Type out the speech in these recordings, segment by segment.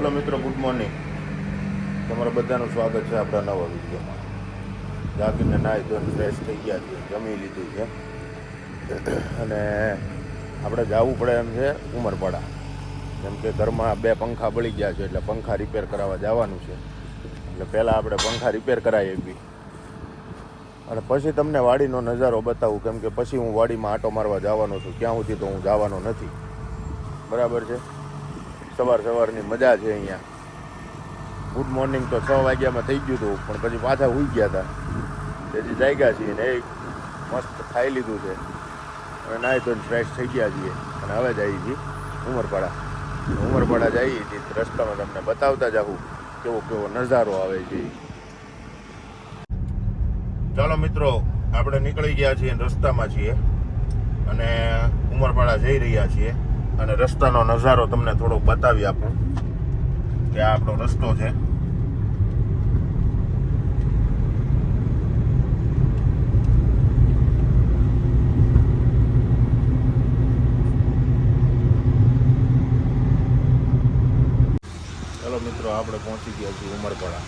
Hello મિત્રો, good morning. તમારા બધાનું સ્વાગત છે આપણા નવા વિડીયોમાં. જાગીને નાહી ધોઈને ફ્રેશ થઈ ગયા છીએ, જમી લીધું છે અને આપણે જવું પડે એમ છે ઉમરપાડા. જેમ કે ઘરમાં 2 પંખા બળી ગયા છે એટલે પંખા રિપેર કરાવવા જવાનું છે. એટલે પહેલાં આપણે પંખા રિપેર કરાવી આવી અને પછી તમને વાડીનો નજારો બતાવું, કેમ કે પછી હું વાડીમાં આંટો મારવા જવાનો છું. ક્યાં સુધી તો હું જવાનો નથી, બરાબર છે. સવારની મજા છે અહીંયા. ગુડ મોર્નિંગ તો 6 વાગ્યામાં થઈ ગયું હતું, પણ પછી પાછા સૂઈ ગયા હતા. તેથી જાગ્યા છીએ ને એક મસ્ત ખાઈ લીધું છે અને નાહી તો ફ્રેશ થઈ ગયા છીએ અને હવે જઈએ છીએ ઉમરપાડા જઈએ છીએ. રસ્તામાં તમને બતાવતા જાઉં કેવો નજારો આવે છે. ચાલો મિત્રો, આપણે નીકળી ગયા છીએ, રસ્તામાં છીએ અને ઉમરપાડા જઈ રહ્યા છીએ અને રસ્તાનો નજારો તમને થોડોક બતાવી આપું કે આ આપણો રસ્તો છે. ચાલો મિત્રો, આપણે પહોંચી ગયા છીએ ઉમરપાડા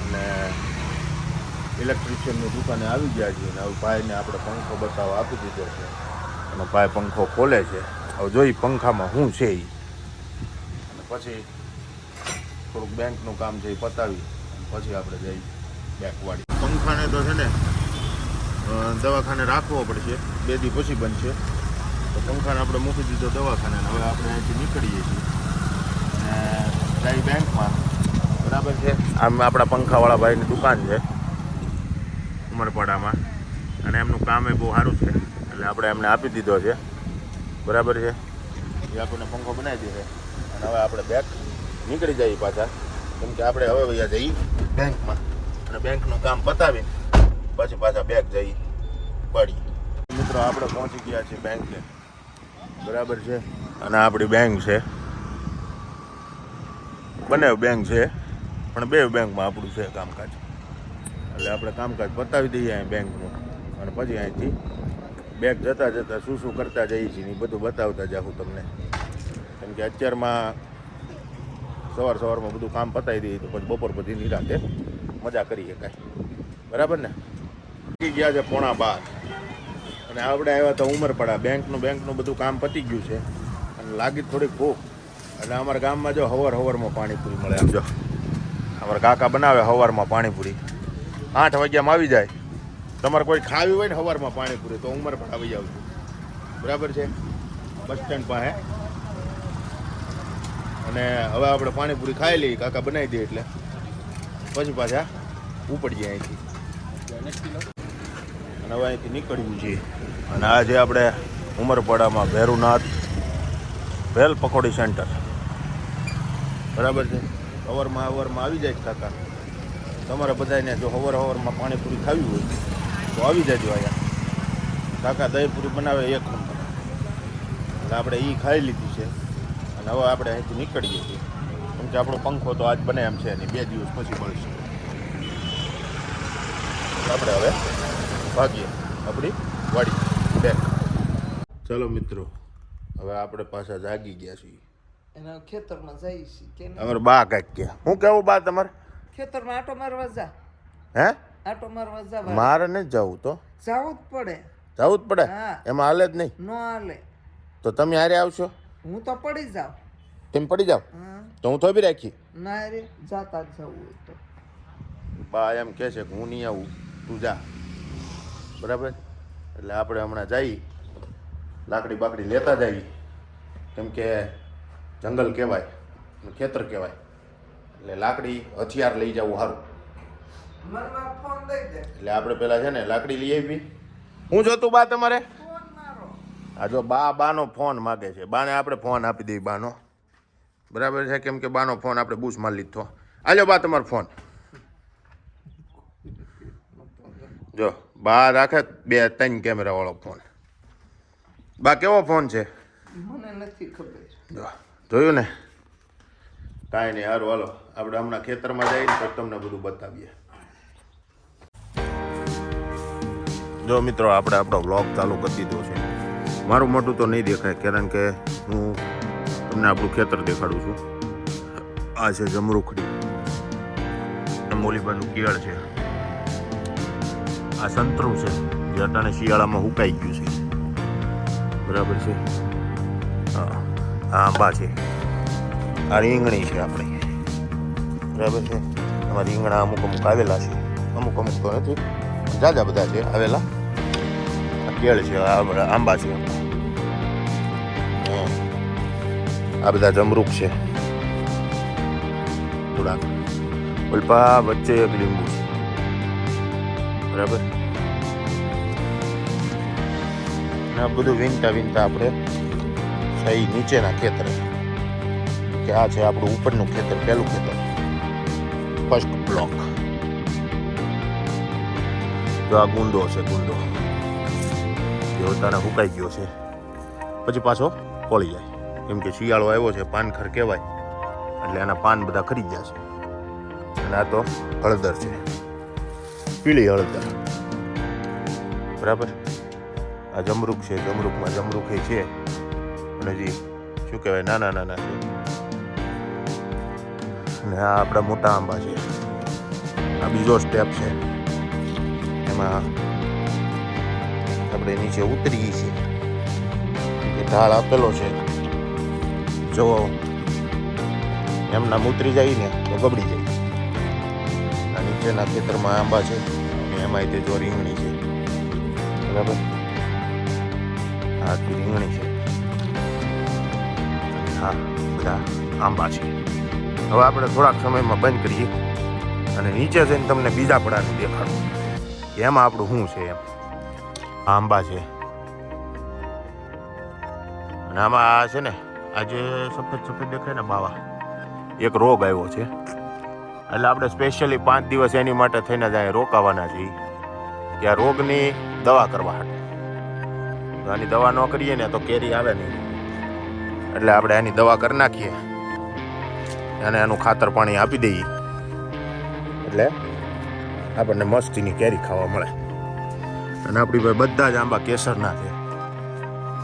અને ઇલેક્ટ્રિશિયનની દુકાને આવી ગયા છીએ અને હવે ભાઈને આપણે પંખો બતાવવા આપી દીધો છે અને ભાઈ પંખો ખોલે છે. હવે જોઈ પંખામાં શું છે એ, અને પછી થોડુંક બેંકનું કામ છે એ પતાવી અને પછી આપણે જઈએ બેંકવાળી. પંખાને તો છે ને દવાખાને રાખવો પડશે, 2 દી પછી બનશે. તો પંખાને આપણે મૂકી દીધો દવાખાને. હવે આપણે અહીંથી નીકળીએ છીએ અને જઈ બેંકમાં, બરાબર છે. આમ આપણા પંખાવાળા ભાઈની દુકાન છે ઉમરપાડામાં અને એમનું કામ એ બહુ સારું છે એટલે આપણે એમને આપી દીધો છે, બરાબર છે. એ આપણને પંખો બનાવી દે છે અને હવે આપણે બેંક નીકળી જઈએ પાછા, કેમ કે આપણે હવે વયા જઈએ બેંકમાં અને બેંકનું કામ પતાવીને પછી પાછા બેંક જઈએ પડી. મિત્રો, આપણે પહોંચી ગયા છીએ બેંકે, બરાબર છે. અને આપણી બેંક છે, બંને બેંક છે, પણ 2 બેંકમાં આપણું છે કામકાજ. એટલે આપણે કામકાજ પતાવી દઈએ અહીં બેંકનું અને પછી અહીંથી બેંક જતાં શું કરતા જઈએ છીએ એ બધું બતાવતા જાઉં તમને. કેમ કે અત્યારમાં સવારમાં બધું કામ પતાવી દઈએ તો પછી બપોર પછી નિરાંતે મજા કરી શકાય, બરાબર ને. ગયા છે 11:15 અને આપણે આવ્યા હતા ઉમરપાડા. બેંકનું બધું કામ પતી ગયું છે અને લાગી થોડીક ભૂખ. એટલે અમારા ગામમાં જો હવારમાં પાણીપુરી મળે. આમ જો અમારા કાકા બનાવે સવારમાં પાણીપુરી, 8 વાગ્યામાં આવી જાય. તમારે કોઈ ખાવી હોય ને સવારમાં પાણીપુરી તો ઉમરપાડા આવી જાવ, બરાબર છે, બસ સ્ટેન્ડ પાસે. અને હવે આપણે પાણીપુરી ખાઈ લઈએ, કાકા બનાવી દે એટલે પછી પાછા ઉપડીએ અહીંથી અને હવે અહીંથી નીકળ્યું છીએ. અને આજે આપણે ઉમરપાડામાં ભેરુનાથ ભેલ પકોડી સેન્ટર, બરાબર છે. સવારમાં આવી જાય કાકા. તમારે બધાને જો સવારમાં પાણીપુરી ખાવી હોય તો આવી જજો અહીંયા. કાકા દહીંપુરી બનાવે 1 નંબર. એટલે આપણે એ ખાઈ લીધી છે અને હવે આપણે અહીંથી નીકળીએ છીએ, કેમ કે આપણો પંખો તો આજ બને એમ છે અને 2 દિવસ પછી મળશે. આપણે હવે ભાગીએ આપણી વાડી બેક. ચાલો મિત્રો, હવે આપણે પાછા જાગી ગયા છીએ. એના ખેતરમાં જઈએ છીએ. અમારે બા કાંઈક ગયા. હું કેવું બા તમારે? ખેતરમાં આટો મારવા જા. હે? આટો મારવા જા. મારે નથી જવું. તો જવું જ પડે. જવું જ પડે? હા. એમાં હાલે જ નહીં? નો હાલે. તો તમે હારે આવશો? હું તો પડી જાઉં. તેમ પડી જાવ તો હું થોડી રાખી? ના રે, જાતા જ જવું હોય તો. બા એમ કહે છે કે હું નહીં આવું, તું જા, બરાબર. એટલે આપણે હમણાં જઈએ, લાકડી બાકડી લેતા જઈએ, કેમ કે જંગલ કહેવાય, ખેતર કહેવાય, એટલે લાકડી હથિયાર લઈ જવું સારું. ફોન દઈ દે. એટલે આપણે પેલા છે ને લાકડી લઈ આવી. હું જોતું બા તમારે? આ જો બાનો ફોન માગે છે. બાને આપણે ફોન આપી દઈએ બાનો, બરાબર છે. કેમ કે બાનો ફોન આપણે બૂસ મારી લીધો. આલ્યો બા તમારો ફોન. જો બા રાખે 2-3 કેમેરા વાળો ફોન. બા કેવો ફોન છે? મને નથી ખબર. જોયું ને? કાંઈ નહીં, સારું હાલો આપણે હમણાં ખેતરમાં જઈને તો તમને બધું બતાવીએ. જો મિત્રો, આપણે આપણો વ્લોગ ચાલુ કરી દીધો છે. મારું મોટું તો નહીં દેખાય કારણ કે હું તમને આપણું ખેતર દેખાડું છું. આ છે જમરૂખડી, મોલી બાજુ કેળ છે, આ સંતરું છે જે અટાણે શિયાળામાં હુકાઈ ગયું છે, બરાબર છે. હા, આ આંબા છે, આ રીંગણી છે આપણી, બરાબર છે. એમાં રીંગણા અમુક અમુક આવેલા છે, અમુક અમુક તો નથી, જાજા બધા છે આવેલા. આ કેળ છે, આ બધા આંબા છે, આ બધા જમરૂખ છે થોડાક. ઓલપા વચ્ચે એક લીંબુ છે, બરાબર. આ બધું વીણતા આપણે સહી નીચેના ખેતર કે આ છે આપણું ઉપરનું ખેતર, પહેલું ખેતર, ફર્સ્ટ બ્લોક. જો આ ગુંડો છે, ગુંડો જે તાને હુકાઈ ગયો છે, પછી પાછો કોળી જાય, કેમ કે શિયાળો આવ્યો છે, પાનખર કહેવાય, એટલે એના પાન બધા ખરી ગયા છે. અને આ તો હળદર છે, પીળી હળદર, બરાબર. આ જમરૂખ છે, જમરૂખમાં જમરૂખે છે, અને હજી શું કહેવાય નાના નાના છે. અને આ આપણા મોટા આંબા છે. આ બીજો સ્ટેપ છે, એમાં આપણે નીચે ઉતરીએ છીએ, એ ઢાળ આપેલો છે, જો એમના ઉતરી જાય ને તો ગબડી જાય. આ નીચેના ખેતરમાં આંબા છે, અને એમાંય તે જો રીંગણી છે, બરાબર. આ રીંગણી છે, હા બધા આંબા છે. હવે આપણે થોડાક સમયમાં બંધ કરીએ અને નીચે જઈને તમને બીજા પડાનું દેખાડું કે એમાં આપણું શું છે. એમ આંબા છે, અને આમાં આ છે ને, આ જે સફેદ સફેદ દેખાય ને બાવા, એક રોગ આવ્યો છે, એટલે આપણે સ્પેશિયલી 5 દિવસ એની માટે થઈને જ અહીંયા રોકાવાના છીએ કે આ રોગની દવા કરવા માટે. આની દવા ન કરીએ ને તો કેરી આવે નહીં, એટલે આપણે આની દવા કરી નાખીએ અને એનું ખાતર પાણી આપી દઈએ, એટલે આપણને મસ્તીની કેરી ખાવા મળે. અને આપણી પાસે બધા જ આંબા કેસરના છે,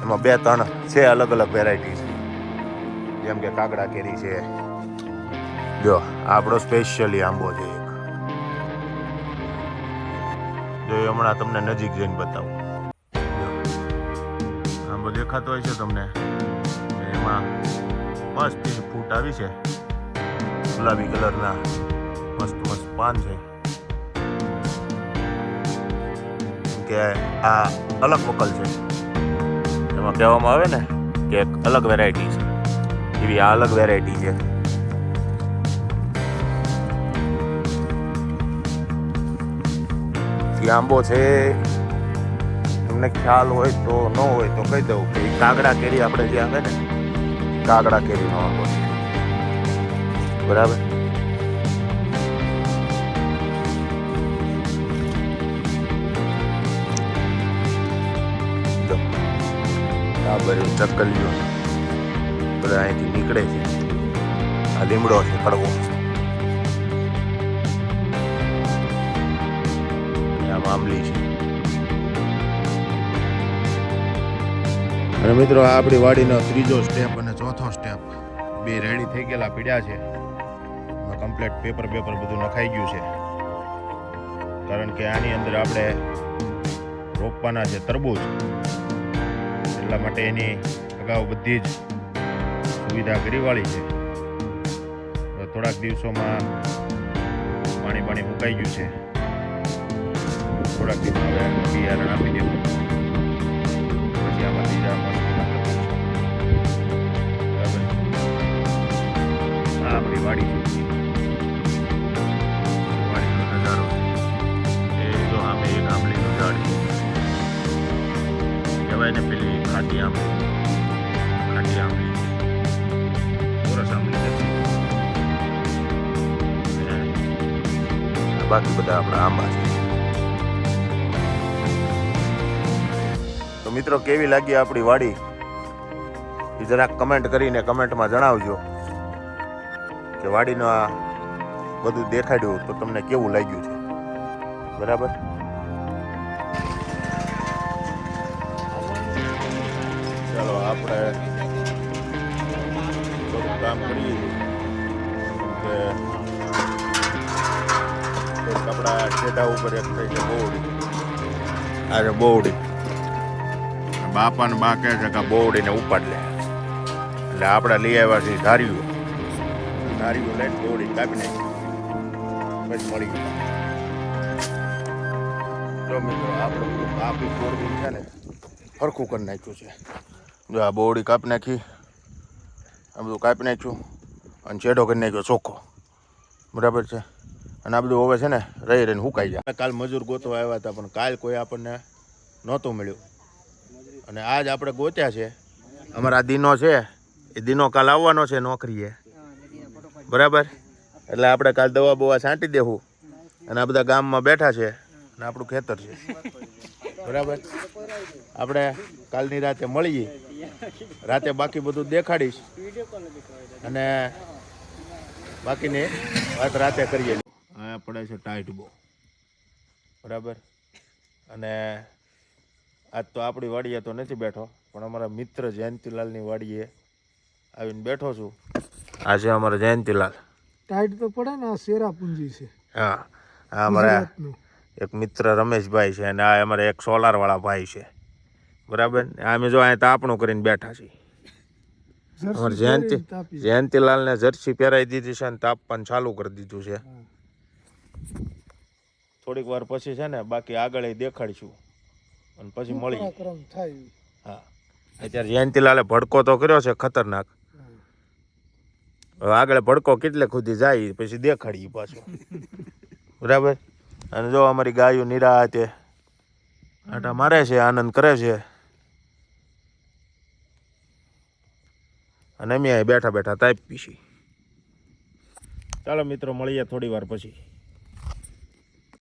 એમાં 2-3 છે અલગ અલગ વેરાયટી, જેમ કે કાગડા કેરી છે. જો આપણો સ્પેશિયલી આંબો છે એક, જો એ હમણાં તમને નજીક જઈને બતાવું. આંબો દેખાતો હોય છે તમને, એમાં મસ્ત ફૂટ આવી છે, ગુલાબી કલરના મસ્ત મસ્ત પાન છે. કે આ અલગ વકલ છે, એમાં કહેવામાં આવે ને કે એક અલગ વેરાયટી છે, એવી આ અલગ વેરાયટી છે. આંબો છે, તમને ખ્યાલ હોય તો ન હોય તો કહી દઉં કે કાગડા કેરી આપણે જે આવે ને, કાગડા કેરીનો આંબો છે, બરાબર. આ બધું ચક્કલીઓ બધા અહીંથી નીકળે છે. આ લીમડો છે કડવો, આંબલી છે. અને મિત્રો આ આપણી વાડીનો 3જો સ્ટેપ અને 4થો સ્ટેપ બે રેડી થઈ ગયેલા પીડ્યા છે. એમાં કમ્પ્લીટ પેપર બધું નખાઈ ગયું છે, કારણ કે આની અંદર આપણે રોપવાના છે તરબૂચ, એટલા માટે એની અગાઉ બધી જ સુવિધા કરી વાળી છે. થોડાક દિવસોમાં પાણી મુકાઈ ગયું છે, થોડાક દિવસ હવે બિયારણ આપી દેવું, પછી આમાં બીજા મસ્ત બરાબર. આ આપણી વાડી છે, વાડીનો નજારો એ જો આમે એક આંબલીનું ઝાડ કહેવાય ને, પેલી ખાટી આંબલી ચોરસ આંબલી નથી. બાકી બધા આપણા આંબા છે. તો મિત્રો કેવી લાગી આપણી વાડી એ જરાક કમેન્ટ કરીને કમેન્ટમાં જણાવજો કે વાડીનું આ બધું દેખાડ્યું તો તમને કેવું લાગ્યું છે, બરાબર. ચાલો આપણે થોડું કામ કરીએ, આપણા છેડા ઉપર એક થઈ છે બોવડી. આ છે બોવડી. બાપા ને બા કહે છે કે બોવડીને ઉપાડ લે. એટલે આપણે લઈ આવ્યા છીએ ધાર્યું. ધાર્યું લઈને બોવડી કાપી નાખી. પછી મળી ગયું. જો મિત્રો આપણે બધું કાપી બોવડી છે ને સરખું કરી નાખ્યું છે. જો આ બોવડી કાપી નાખી. આ બધું કાપી નાખ્યું અને છેડો કરી નાખ્યો ચોખ્ખો. બરાબર છે. અને આ બધું હવે છે ને રહી રહીને સુકાઈ જાય. કાલ મજૂર ગોતવા આવ્યા હતા પણ કાલ કોઈ આપણને નહોતું મળ્યું અને આજ આપણે ગોત્યા છે. અમારા દીનો છે એ દીનો કાલ આવવાનો છે નોકરીએ. બરાબર. એટલે આપણે કાલ દવા બવા છાંટી દેવું અને આ બધા ગામમાં બેઠા છે અને આપણું ખેતર છે. બરાબર. આપણે કાલની રાતે મળીએ. રાતે બાકી બધું દેખાડીશ અને બાકીની વાત રાતે કરીએ. આ પડે છે ટાઈટ બહુ. બરાબર. અને આજ તો આપણી વાડીએ તો નથી બેઠો પણ અમારા મિત્ર જયંતિલાલની વાડીએ આવીને બેઠો છું. આ છે અમારા જયંતિલાલ. ટાઈટ તો પડે ને, આ શેરાપુંજી છે. હા, આ અમારા એક મિત્ર રમેશભાઈ છે અને આ અમારા એક સોલારવાળા ભાઈ છે. બરાબર. અમે જો અહીં તાપણું કરીને બેઠા છીએ. અમારે જયંતિલાલને જર્સી પહેરાવી દીધી છે અને તાપવાનું ચાલુ કરી દીધું છે. થોડીક વાર પછી છે ને બાકી આગળ દેખાડીશું અને પછી મળી. હા, અત્યારે જયંતિલાલે ભડકો તો કર્યો છે ખતરનાક. હવે આગળ ભડકો કેટલે સુધી જાય પછી દેખાડીએ પાછું. બરાબર. અને જો અમારી ગાયો નિરાતે આટા મારે છે, આનંદ કરે છે અને અમે અહીં બેઠા બેઠા તાપી છીએ. ચાલો મિત્રો મળીએ થોડી વાર પછી.